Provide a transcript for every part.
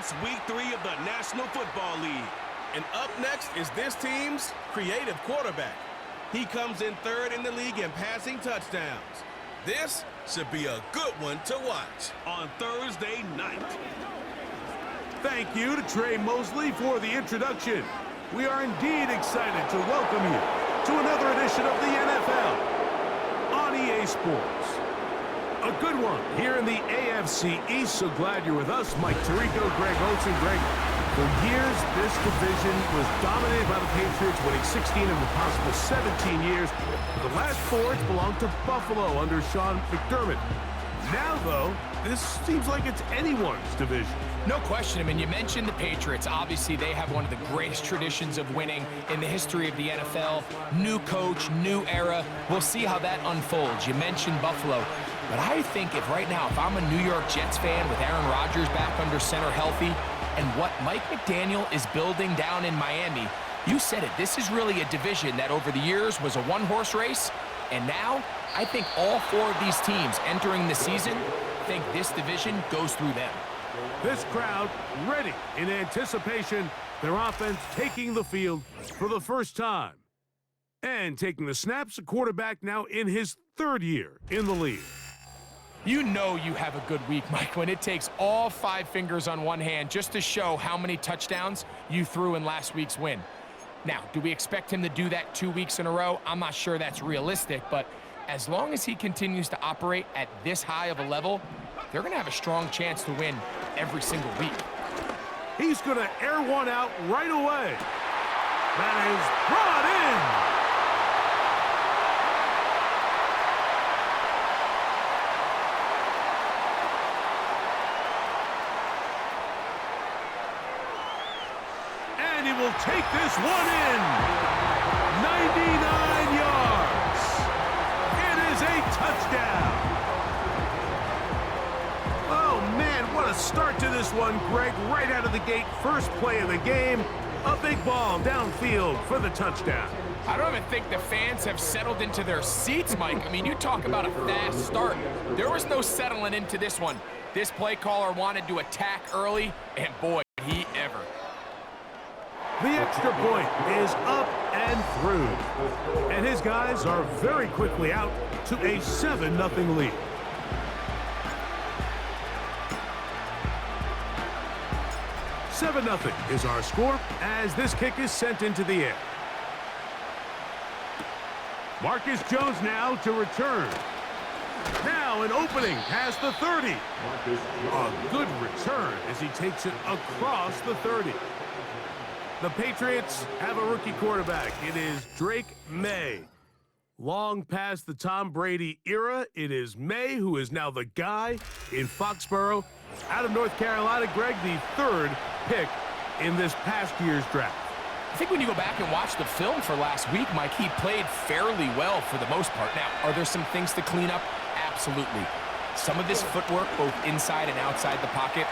It's Week 3 of the National Football League. And up next is this team's creative quarterback. He comes in third in the league in passing touchdowns. This should be a good one to watch on Thursday night. Thank you to Trey Mosley for the introduction. We are indeed excited to welcome you to another edition of the NFL on EA Sports. A good one here in the AFC East. So glad you're with us. Mike Tirico, Greg Olsen. Greg, for years, this division was dominated by the Patriots, winning 16 of the possible 17 years. But the last 4 belonged to Buffalo under Sean McDermott. Now, though, this seems like it's anyone's division. No question. I mean, you mentioned the Patriots. Obviously, they have one of the greatest traditions of winning in the history of the NFL. New coach, new era. We'll see how that unfolds. You mentioned Buffalo. But I think if I'm a New York Jets fan with Aaron Rodgers back under center healthy, and what Mike McDaniel is building down in Miami, you said it. This is really a division that over the years was a one-horse race. And now, I think all 4 of these teams entering the season think this division goes through them. This crowd ready in anticipation, their offense taking the field for the first time. And taking the snaps, a quarterback now in his 3rd year in the league. You know you have a good week, Mike, when it takes all 5 fingers on one hand just to show how many touchdowns you threw in last week's win. Now, do we expect him to do that 2 weeks in a row? I'm not sure that's realistic, but as long as he continues to operate at this high of a level, they're going to have a strong chance to win every single week. He's going to air one out right away. That is brought in. And he will take this one in. 99 yards. It is a touchdown. Oh, man, what a start to this one, Greg. Right out of the gate, first play of the game. A big ball downfield for the touchdown. I don't even think the fans have settled into their seats, Mike. I mean, you talk about a fast start. There was no settling into this one. This play caller wanted to attack early, and boy, did he ever. The extra point is up and through. And his guys are very quickly out to a 7-0 lead. $7-0 is our score as this kick is sent into the air. Marcus Jones now to return. Now an opening past the 30. A good return as he takes it across the 30. The Patriots have a rookie quarterback. It is Drake May. Long past the Tom Brady era, it is May who is now the guy in Foxborough. Out of North Carolina, Greg, the 3rd pick in this past year's draft. I think when you go back and watch the film for last week, Mike, he played fairly well for the most part. Now, are there some things to clean up? Absolutely. Some of this footwork, both inside and outside the pocket,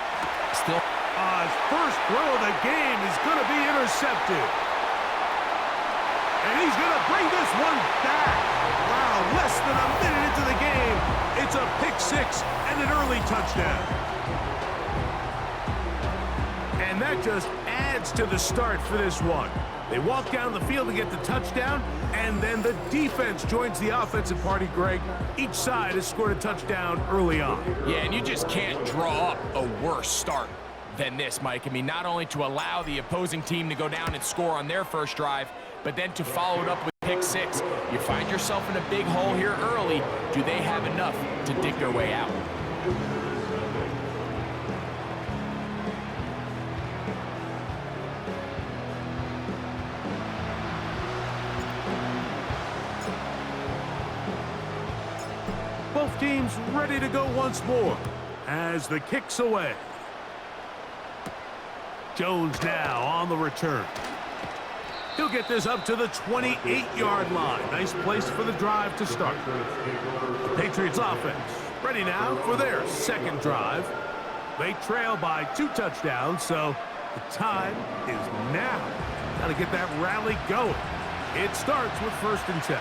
still... His first throw of the game is going to be intercepted. And he's going to bring this one back. Wow, less than a minute into the game. It's a pick-6 and an early touchdown. And that just adds to the start for this one. They walk down the field to get the touchdown, and then the defense joins the offensive party, Greg. Each side has scored a touchdown early on. Yeah, and you just can't draw up a worse start than this, Mike. I mean, not only to allow the opposing team to go down and score on their first drive, but then to follow it up with pick-6. You find yourself in a big hole here early. Do they have enough to dig their way out? Both teams ready to go once more as the kick's away. Jones now on the return. He'll get this up to the 28-yard line. Nice place for the drive to start. The Patriots offense ready now for their 2nd drive. They trail by 2 touchdowns, so the time is now. Got to get that rally going. It starts with 1st and 10.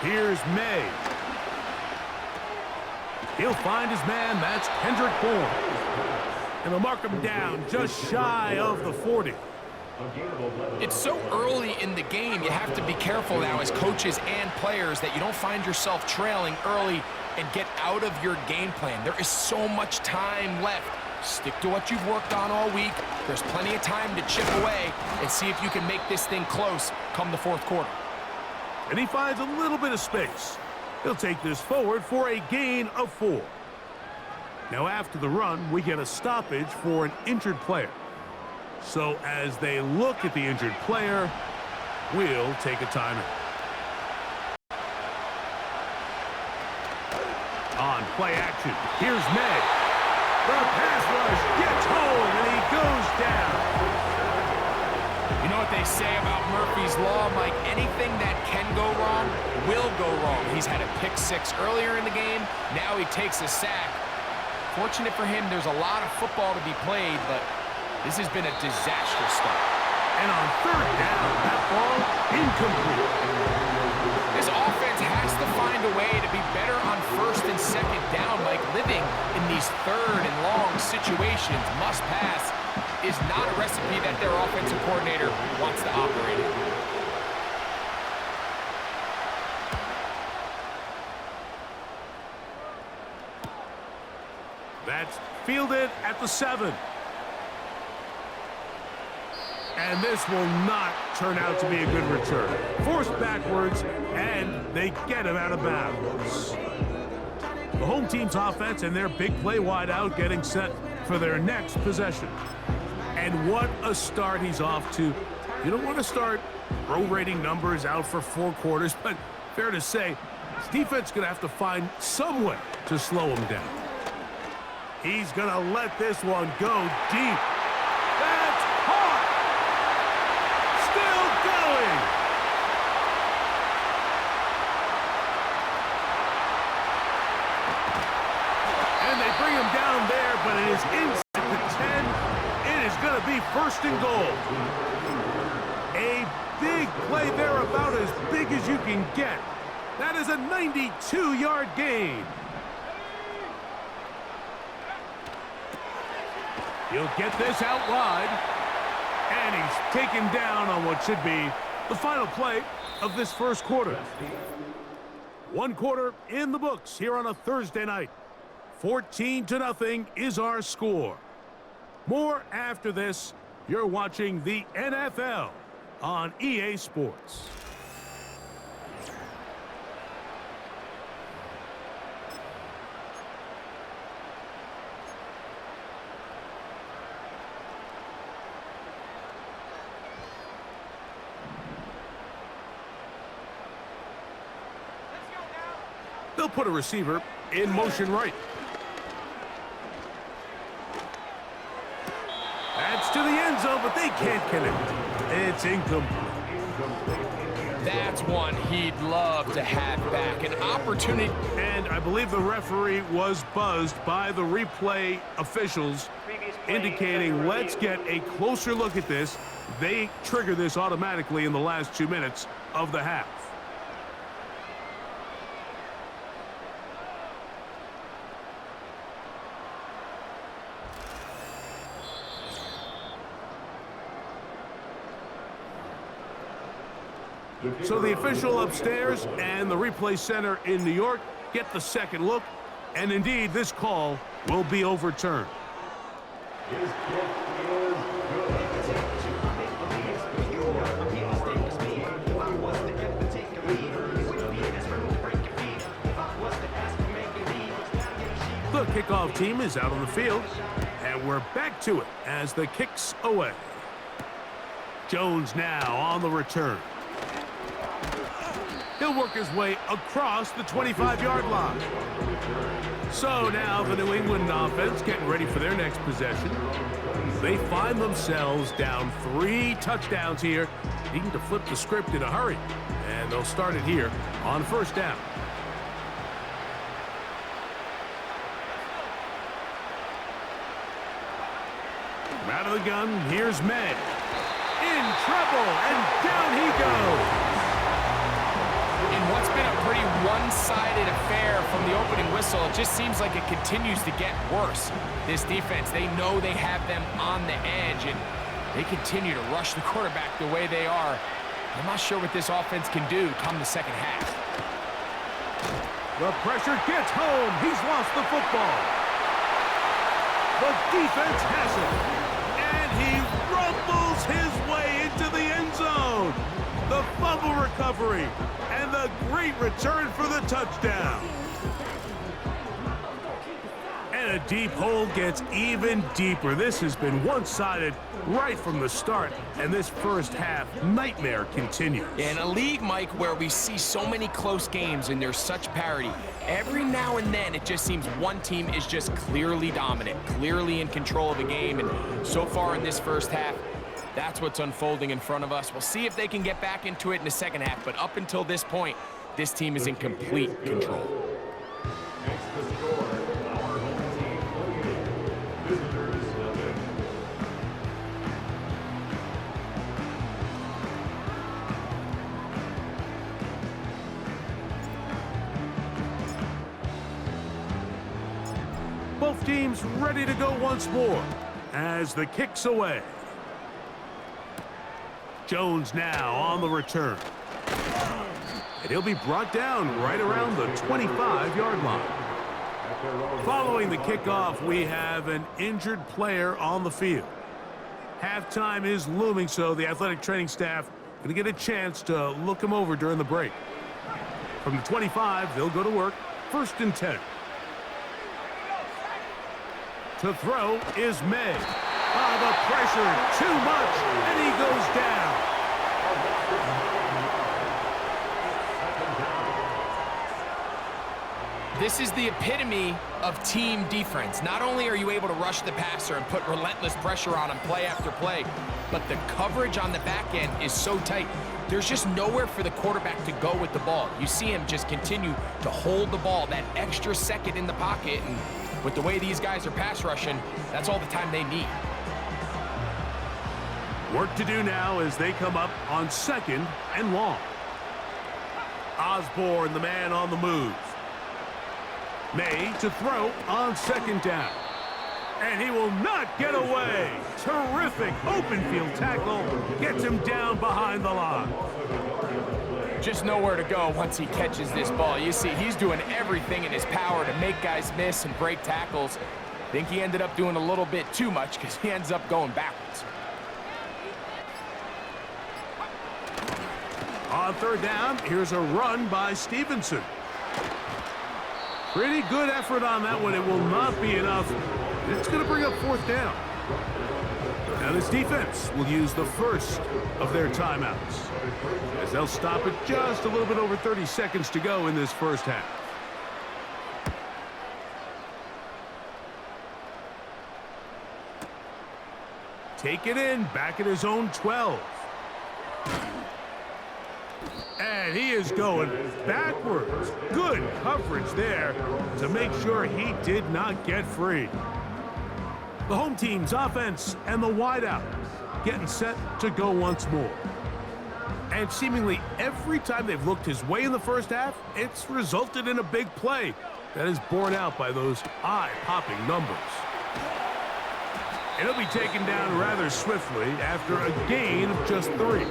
Here's May. He'll find his man. That's Kendrick Bourne. And they'll mark him down just shy of the 40. It's so early in the game, you have to be careful now as coaches and players that you don't find yourself trailing early and get out of your game plan. There is so much time left. Stick to what you've worked on all week. There's plenty of time to chip away and see if you can make this thing close come the fourth quarter. And he finds a little bit of space. He'll take this forward for a gain of 4. Now after the run, we get a stoppage for an injured player. So as they look at the injured player, we'll take a timeout. On play action, here's May. The pass rush gets home, and he goes down. You know what they say about Murphy's Law, Mike? Anything that can go wrong will go wrong. He's had a pick 6 earlier in the game. Now he takes a sack. Fortunate for him, there's a lot of football to be played, but this has been a disastrous start. And on third down, that ball incomplete. This offense has to find a way to be better on first and second down, Mike. Living in these third and long situations, must pass, is not a recipe that their offensive coordinator wants to operate in. That's fielded at the 7. And this will not turn out to be a good return. Forced backwards, and they get him out of bounds. The home team's offense and their big play wideout getting set for their next possession. And what a start he's off to. You don't want to start prorating numbers out for 4 quarters, but fair to say, his defense is going to have to find some way to slow him down. He's going to let this one go deep. That's hard. Still going. And they bring him down there, but it is inside the 10. It is going to be first and goal. A big play there, about as big as you can get. That is a 92-yard gain. He'll get this out wide, and he's taken down on what should be the final play of this first quarter. 1 quarter in the books here on a Thursday night. 14-0 is our score. More after this. You're watching the NFL on EA Sports. They'll put a receiver in motion right. That's to the end zone, but they can't connect. It's incomplete. That's one he'd love to have back. An opportunity. And I believe the referee was buzzed by the replay officials, indicating let's get a closer look at this. They trigger this automatically in the last 2 minutes of the half. So the official upstairs and the replay center in New York get the second look, and indeed this call will be overturned. The kickoff team is out on the field, and we're back to it as the kick's away. Jones now on the return. He'll work his way across the 25-yard line. So now the New England offense getting ready for their next possession. They find themselves down 3 touchdowns here, needing to flip the script in a hurry. And they'll start it here on first down. Out of the gun, here's May. In trouble, and down he goes. In what's been a pretty one-sided affair from the opening whistle. whistle, it just seems like it continues to get worse. This defense, they know they have them on the edge, and they continue to rush the quarterback the way they are. I'm not sure what this offense can do come the second half. The pressure gets home. He's lost the football. The defense has it. And he rumbles his way into the end zone. The fumble recovery and the great return for the touchdown. And a deep hole gets even deeper. This has been one-sided right from the start, and this first half nightmare continues. In a league, Mike, where we see so many close games and there's such parity, every now and then it just seems one team is just clearly dominant, clearly in control of the game, and so far in this first half, that's what's unfolding in front of us. We'll see if they can get back into it in the second half, but up until this point, this team is in complete control. Both teams ready to go once more as the kick's away. Jones now on the return. And he'll be brought down right around the 25-yard line. Following the kickoff, we have an injured player on the field. Halftime is looming, so the athletic training staff going to get a chance to look him over during the break. From the 25, they'll go to work. 1st and 10. To throw is May. Oh, the pressure, too much, and he goes down. This is the epitome of team defense. Not only are you able to rush the passer and put relentless pressure on him play after play, but the coverage on the back end is so tight. There's just nowhere for the quarterback to go with the ball. You see him just continue to hold the ball that extra second in the pocket, and with the way these guys are pass rushing, that's all the time they need. Work to do now as they come up on 2nd and long. Osborne, the man on the move. May to throw on 2nd down. And he will not get away. Terrific open field tackle. Gets him down behind the line. Just nowhere to go once he catches this ball. You see, he's doing everything in his power to make guys miss and break tackles. I think he ended up doing a little bit too much because he ends up going backwards. On 3rd down, here's a run by Stevenson. Pretty good effort on that one. It will not be enough. It's going to bring up 4th down. Now this defense will use the first of their timeouts, as they'll stop it just a little bit over 30 seconds to go in this first half. Take it in, back at his own 12. And he is going backwards. Good coverage there to make sure he did not get free. The home team's offense and the wideout getting set to go once more. And seemingly every time they've looked his way in the first half, it's resulted in a big play that is borne out by those eye-popping numbers. And he'll be taken down rather swiftly after a gain of just 3.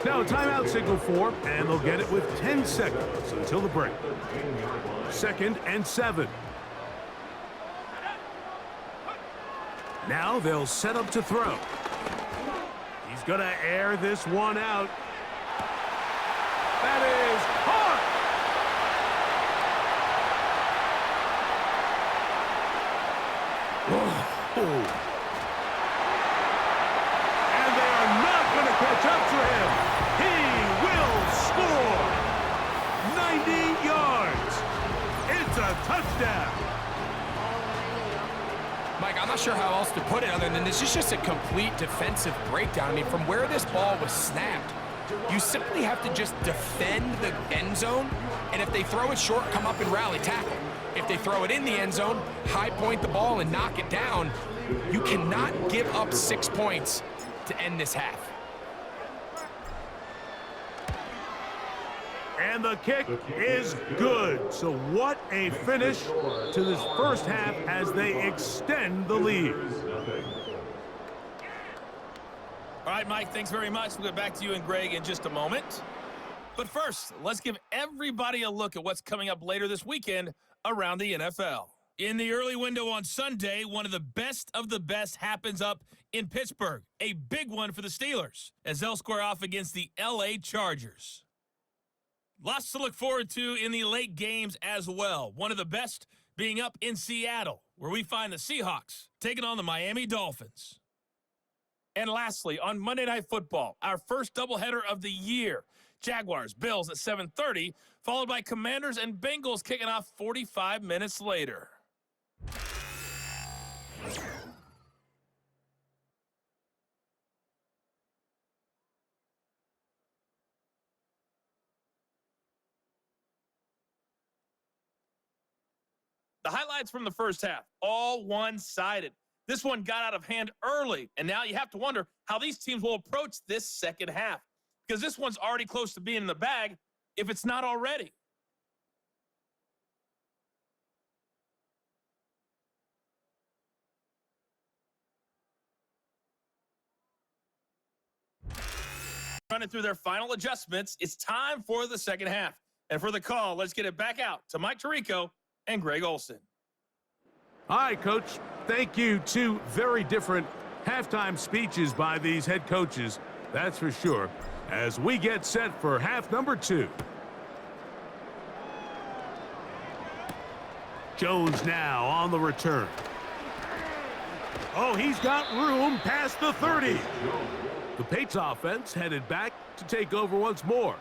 Now a timeout signal for, and they'll get it with 10 seconds until the break. 2nd and 7. Now they'll set up to throw. He's going to air this one out. That is caught! Oh. And they are not going to catch up to him. He will score. 90 yards. It's a touchdown. Mike, I'm not sure how else to put it other than this is just a complete defensive breakdown. I mean, from where this ball was snapped, you simply have to just defend the end zone, and if they throw it short, come up and rally tackle. If they throw it in the end zone, high point the ball and knock it down. You cannot give up 6 points to end this half. And the kick is good. So what a finish to this first half as they extend the lead. All right, Mike, thanks very much. We'll get back to you and Greg in just a moment. But first, let's give everybody a look at what's coming up later this weekend around the NFL. In the early window on Sunday, one of the best happens up in Pittsburgh. A big one for the Steelers as they'll square off against the LA Chargers. Lots to look forward to in the late games as well. One of the best being up in Seattle, where we find the Seahawks taking on the Miami Dolphins. And lastly, on Monday Night Football, our first doubleheader of the year, Jaguars, Bills at 7:30, followed by Commanders and Bengals kicking off 45 minutes later. The highlights from the first half, all one-sided. This one got out of hand early, and now you have to wonder how these teams will approach this second half, because this one's already close to being in the bag if it's not already. Running through their final adjustments, it's time for the second half. And for the call, let's get it back out to Mike Tirico and Greg Olson. Hi, Coach. Thank you. Two very different halftime speeches by these head coaches, that's for sure, as we get set for half number 2. Jones now on the return. Oh, he's got room past the 30. The Patriots offense headed back to take over once more.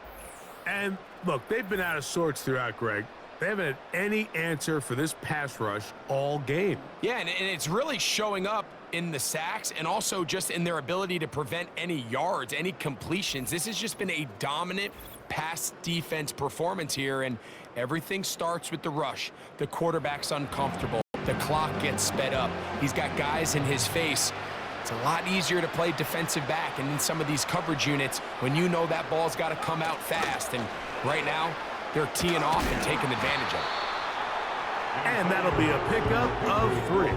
And look, they've been out of sorts throughout, Greg. They haven't had any answer for this pass rush all game. Yeah, and it's really showing up in the sacks and also just in their ability to prevent any yards, any completions. This has just been a dominant pass defense performance here, and everything starts with the rush. The quarterback's uncomfortable. The clock gets sped up. He's got guys in his face. It's a lot easier to play defensive back, and in some of these coverage units, when you know that ball's got to come out fast. And right now, they're teeing off and taking advantage of it. And that'll be a pickup of 3.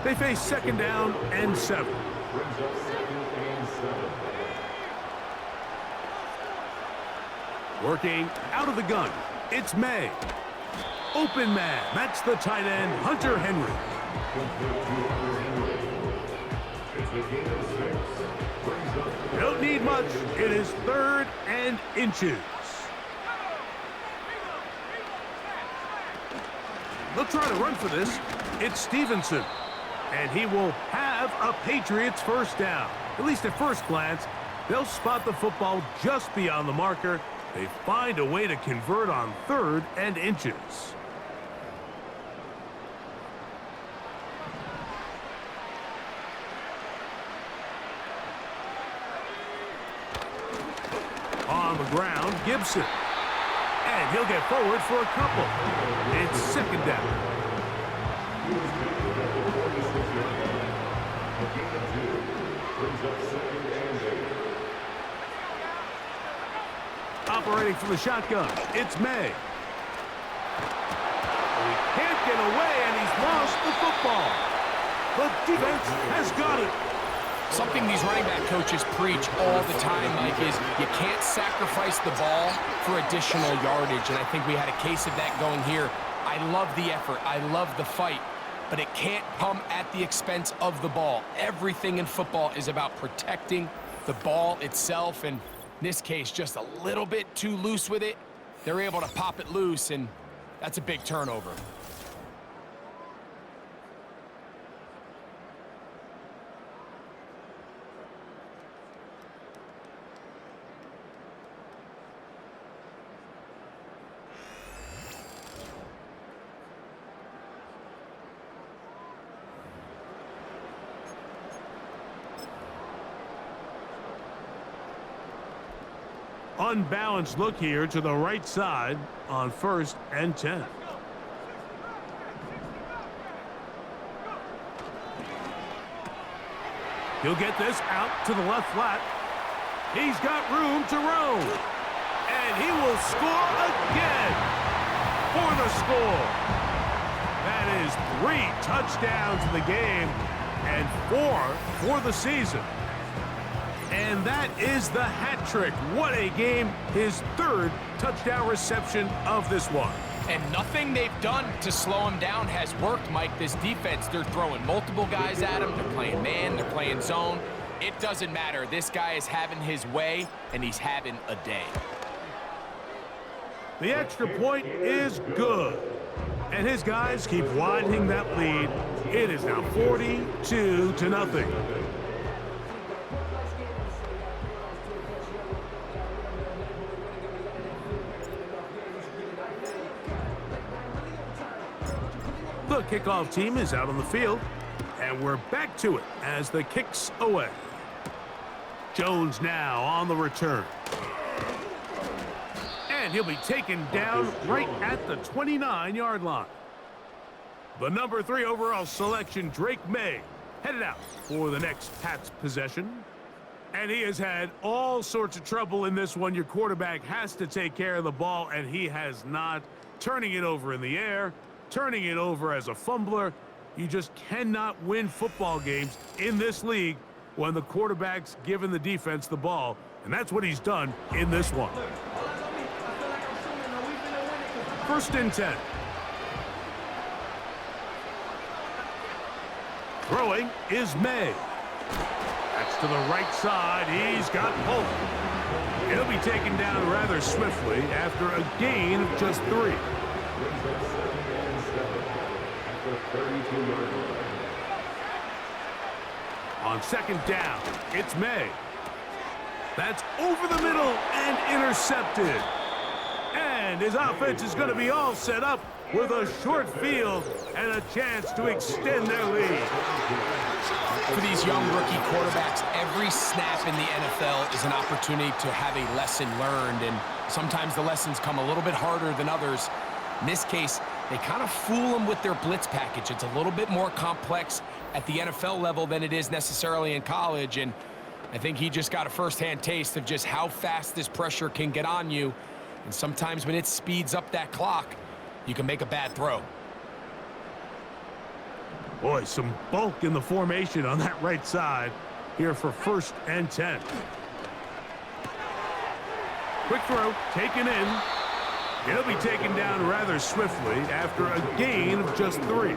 They face second down and 7. Working out of the gun, it's May. Open man, that's the tight end, Hunter Henry. Don't need much, it is 3rd and inches. They'll try to run for this. It's Stevenson, and he will have a Patriots first down. At least at first glance, they'll spot the football just beyond the marker. They find a way to convert on 3rd and inches. On the ground, Gibson. And he'll get forward for a couple. It's second down. Operating from the shotgun, it's May. He can't get away, and he's lost the football. The defense has got it. Something these running back coaches preach all the time, Mike, is you can't sacrifice the ball for additional yardage, and I think we had a case of that going here. I love the effort. I love the fight, but it can't come at the expense of the ball. Everything in football is about protecting the ball itself, and in this case, just a little bit too loose with it. They're able to pop it loose, and that's a big turnover. Unbalanced look here to the right side on 1st and 10. He'll get this out to the left flat. He's got room to roam. And he will score again for the score. That is 3 touchdowns in the game and 4 for the season. And that is the hat trick. What a game. His 3rd touchdown reception of this one. And nothing they've done to slow him down has worked, Mike. This defense, they're throwing multiple guys at him. They're playing man, they're playing zone. It doesn't matter. This guy is having his way, and he's having a day. The extra point is good. And his guys keep widening that lead. It is now 42-0. The kickoff team is out on the field, and we're back to it as the kick's away. Jones now on the return. And he'll be taken down right at the 29-yard line. The number 3 overall selection, Drake May, headed out for the next Pats possession. And he has had all sorts of trouble in this one. Your quarterback has to take care of the ball, and he has not. Turning it over in the air, turning it over as a fumbler. You just cannot win football games in this league when the quarterback's giving the defense the ball. And that's what he's done in this one. 1st and 10. Throwing is May. That's to the right side. He's got Polk. He'll be taken down rather swiftly after a gain of just 3. On 2nd down, it's May. That's over the middle and intercepted. And his offense is going to be all set up with a short field and a chance to extend their lead. For these young rookie quarterbacks, every snap in the NFL is an opportunity to have a lesson learned, and sometimes the lessons come a little bit harder than others. In this case, they kind of fool them with their blitz package. It's a little bit more complex at the NFL level than it is necessarily in college, and I think he just got a first-hand taste of just how fast this pressure can get on you. And sometimes when it speeds up that clock, you can make a bad throw. Boy, some bulk in the formation on that right side here for 1st and 10. Quick throw, taken in. He'll be taken down rather swiftly after a gain of just 3.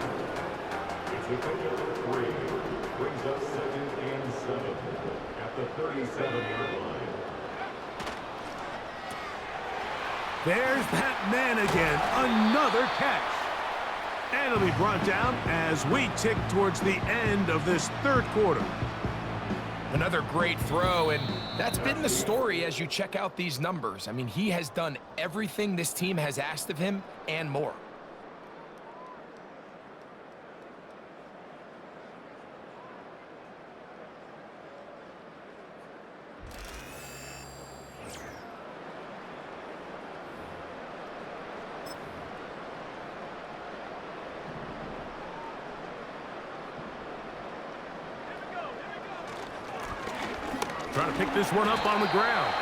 Brings us 2nd and 7 at the 37-yard line. There's that man again, another catch. And it'll be brought down as we tick towards the end of this 3rd quarter. Another great throw, and that's been the story as you check out these numbers. I mean, he has done everything this team has asked of him and more. Trying to pick this one up on the ground.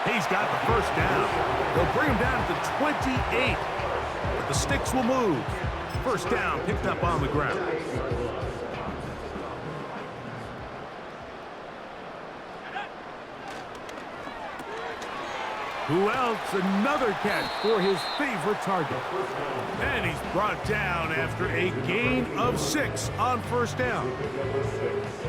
He's got the 1st down. They'll bring him down at the 28. But the sticks will move. 1st down picked up on the ground. Who else? Another catch for his favorite target. And he's brought down after a gain of 6 on 1st down.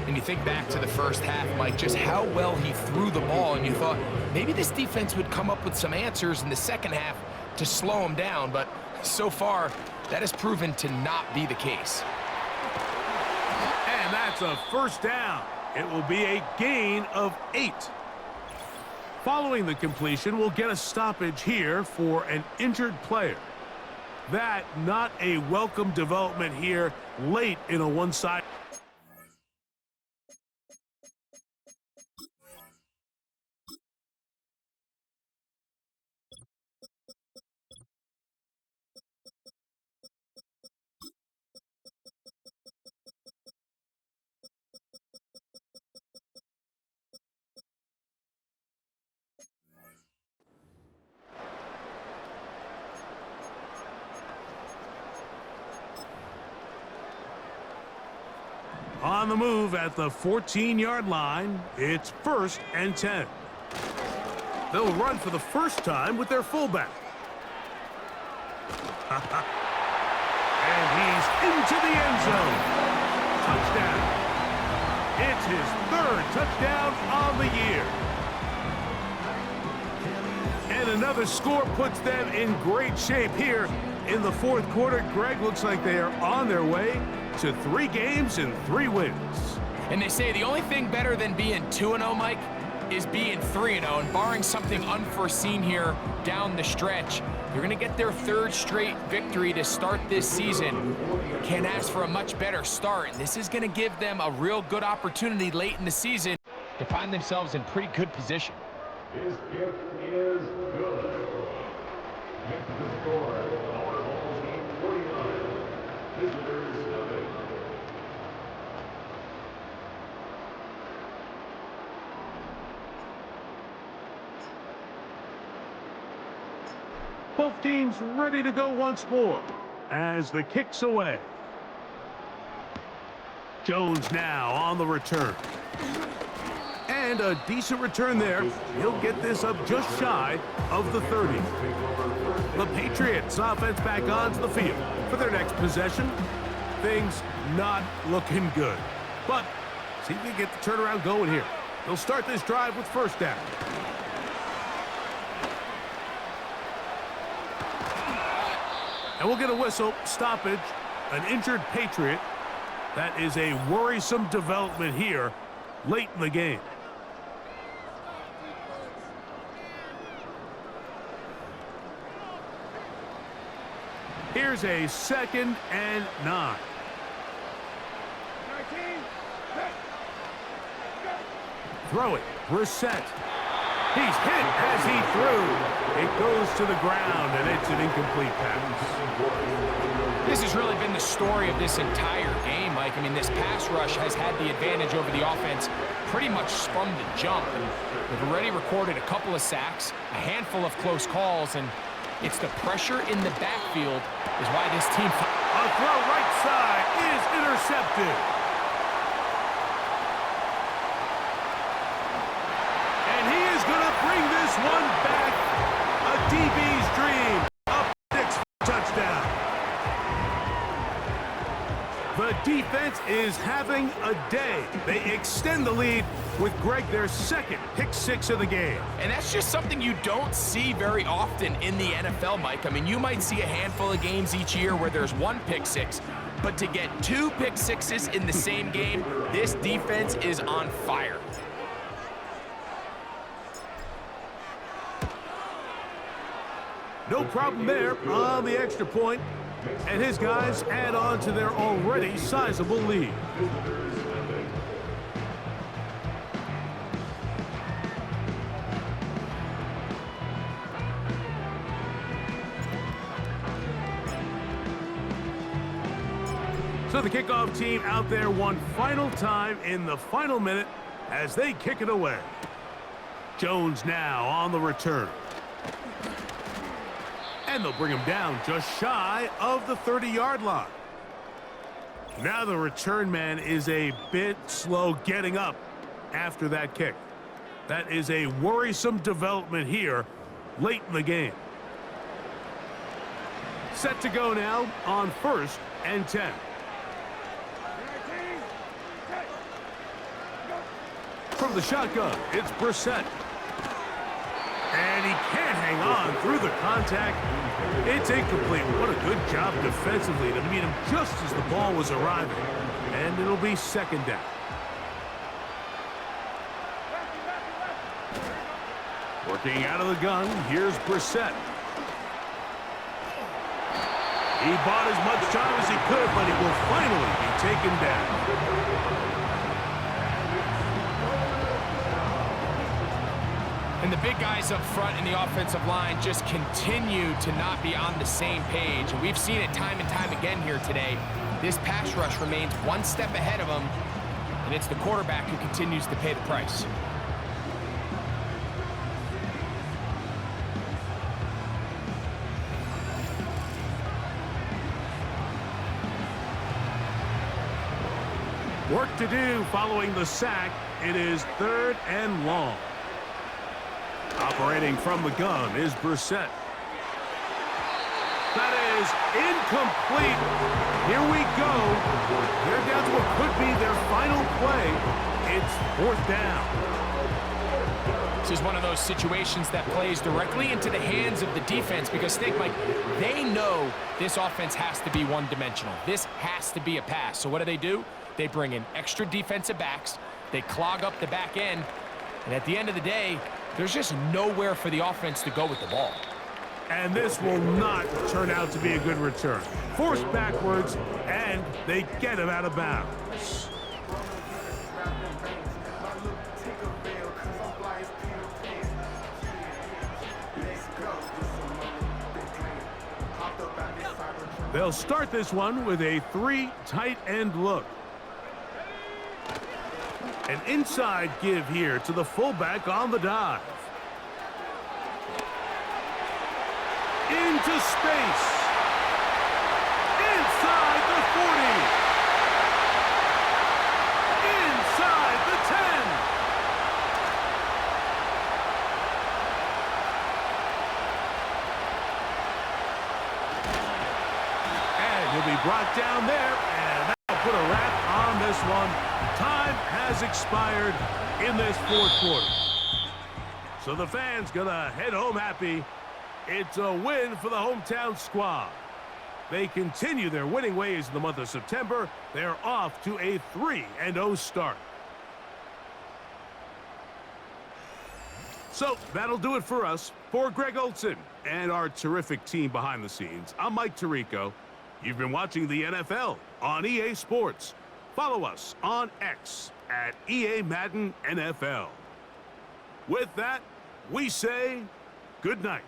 And you think back to the first half, Mike, just how well he threw the ball, and you thought maybe this defense would come up with some answers in the second half to slow him down, but so far, that has proven to not be the case. And that's a 1st down. It will be a gain of 8. Following the completion, we'll get a stoppage here for an injured player. That not a welcome development here late in a one-sided On the move at the 14-yard line, it's 1st and 10. They'll run for the first time with their fullback. And he's into the end zone. Touchdown. It's his 3rd touchdown on the year. And another score puts them in great shape here in the 4th quarter. Greg, looks like they are on their way to 3 games and 3 wins. And they say the only thing better than being 2-0, Mike, is being 3-0. And barring something unforeseen here down the stretch, they're going to get their 3rd straight victory to start this season. Can't ask for a much better start. And this is going to give them a real good opportunity late in the season to find themselves in pretty good position. His kick is good. Next to the score, our home team 49, visitors 7. Both teams ready to go once more as the kick's away. Jones now on the return. And a decent return there. He'll get this up just shy of the 30. The Patriots offense back onto the field for their next possession. Things not looking good. But see if they get the turnaround going here. They'll start this drive with 1st down. And we'll get a whistle, stoppage, an injured Patriot. That is a worrisome development here late in the game. Here's a 2nd and 9. Throw it, Brissett. He's hit as he threw. It goes to the ground, and it's an incomplete pass. This has really been the story of this entire game, Mike. I mean, this pass rush has had the advantage over the offense pretty much from the jump. And they've already recorded a couple of sacks, a handful of close calls, and it's the pressure in the backfield is why this team... A throw right side is intercepted. And he is going to bring this one back. A DB's dream. Up 6 touchdown. The defense is having a day. They extend the lead with Greg their 2nd pick 6 of the game. And that's just something you don't see very often in the NFL, Mike. I mean, you might see a handful of games each year where there's 1 pick 6, but to get 2 pick 6s in the same game, this defense is on fire. No problem there on the extra point, and his guys add on to their already sizable lead. So the kickoff team out there one final time in the final minute as they kick it away. Jones now on the return. And they'll bring him down just shy of the 30-yard line. Now the return man is a bit slow getting up after that kick. That is a worrisome development here late in the game. Set to go now on 1st and 10. From the shotgun, it's Brissett. And he can't hang on through the contact. It's incomplete. What a good job defensively to meet him just as the ball was arriving. And it'll be 2nd down. Working out of the gun, here's Brissett. He bought as much time as he could, but he will finally be taken down. And the big guys up front in the offensive line just continue to not be on the same page. And we've seen it time and time again here today. This pass rush remains 1 step ahead of them, and it's the quarterback who continues to pay the price. Work to do following the sack. It is 3rd and long. Operating from the gun is Brissett. That is incomplete. Here we go. They're down to what could be their final play. It's 4th down. This is one of those situations that plays directly into the hands of the defense because think, Mike, they know this offense has to be one-dimensional. This has to be a pass. So what do? They bring in extra defensive backs. They clog up the back end. And at the end of the day, there's just nowhere for the offense to go with the ball. And this will not turn out to be a good return. Forced backwards, and they get him out of bounds. They'll start this one with a 3 tight end look. An inside give here to the fullback on the dive. Into space. Inside the 40. Inside the 10. And he'll be brought down there, and that'll put a wrap on this one. Time has expired in this 4th quarter. So the fans gonna head home happy. It's a win for the hometown squad. They continue their winning ways in the month of September. They're off to a 3-0 start. So that'll do it for us. For Greg Olson and our terrific team behind the scenes, I'm Mike Tirico. You've been watching the NFL on EA Sports. Follow us on X at EA Madden NFL. With that, we say good night.